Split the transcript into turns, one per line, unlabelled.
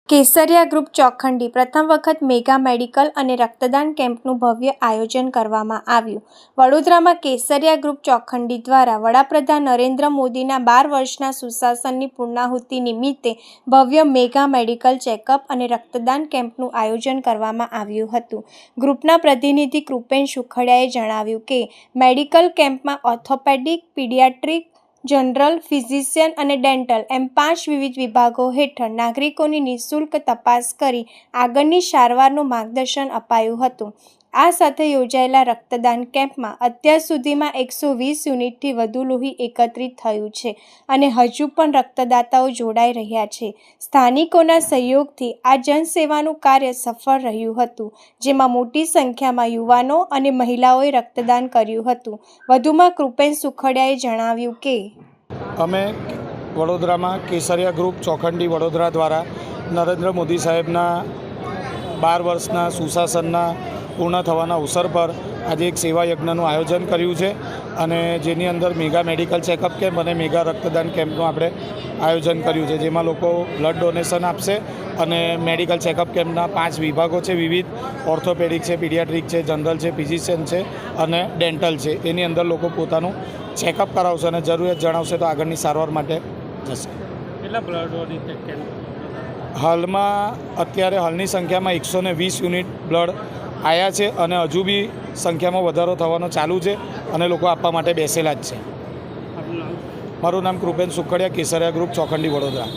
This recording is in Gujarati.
કેસરિયા ગ્રુપ ચોખંડી પ્રથમ વખત મેગા મેડિકલ અને રક્તદાન કેમ્પનું ભવ્ય આયોજન કરવામાં આવ્યું. વડોદરામાં કેસરિયા ગ્રુપ ચોખંડી દ્વારા વડાપ્રધાન નરેન્દ્ર મોદીના 12 વર્ષના સુશાસનની પૂર્ણાહુતિ નિમિત્તે ભવ્ય મેગા મેડિકલ ચેકઅપ અને રક્તદાન કેમ્પનું આયોજન કરવામાં આવ્યું હતું. ગ્રુપના પ્રતિનિધિ કૃપેન સુખડિયાએ જણાવ્યું કે મેડિકલ કેમ્પમાં ઓર્થોપેડિક, પીડિયાટ્રિક, જનરલ, ફિઝિશિયન અને ડેન્ટલ એમ 5 વિવિધ વિભાગો હેઠળ નાગરિકોની નિઃશુલ્ક તપાસ કરી આગળની સારવારનું માર્ગદર્શન અપાયું હતું. આ સાથે યોજાયેલા રક્તદાન કેમ્પમાં અત્યાર સુધીમાં 120 યુનિટથી વધુ લોહી એકત્રિત થયું છે અને હજુ પણ રક્તદાતાઓ જોડાઈ રહ્યા છે. સ્થાનિકોના સહયોગથી આ જનસેવાનું કાર્ય સફળ રહ્યું હતું, જેમાં મોટી સંખ્યામાં યુવાનો અને મહિલાઓએ રક્તદાન કર્યું હતું. વધુમાં કૃપેન સુખડિયાએ જણાવ્યું કે
અમે વડોદરામાં કેસરિયા ગ્રુપ ચોખંડી વડોદરા દ્વારા નરેન્દ્ર મોદી સાહેબના 12 વર્ષના સુશાસનના પૂર્ણ થવાના અવસર પર આજે એક સેવા યજ્ઞનું આયોજન કર્યું છે અને જેની અંદર મેગા મેડિકલ ચેકઅપ કેમ્પ અને મેગા રક્તદાન કેમ્પનું આપણે આયોજન કર્યું છે, જેમાં લોકો બ્લડ ડોનેશન આપશે અને મેડિકલ ચેકઅપ કેમ્પના 5 વિભાગો છે વિવિધ. ઓર્થોપેડિક છે, પીડિયાટ્રિક છે, જનરલ છે, ફિઝિશિયન છે અને ડેન્ટલ છે. એની અંદર લોકો પોતાનું ચેકઅપ કરાવશે અને જરૂરિયાત જણાવશે તો આગળની સારવાર માટે જશે.
કેટલા બ્લડ
હાલમાં અત્યારે હાલની સંખ્યામાં 120 યુનિટ બ્લડ આવ્યા છે અને હજુ બી સંખ્યામાં વધારો થવાનો ચાલુ છે અને લોકો આપવા માટે બેસેલા જ છે. મારું નામ કૃપેન સુખડિયા, કેસરિયા ગ્રુપ ચોખંડી વડોદરા.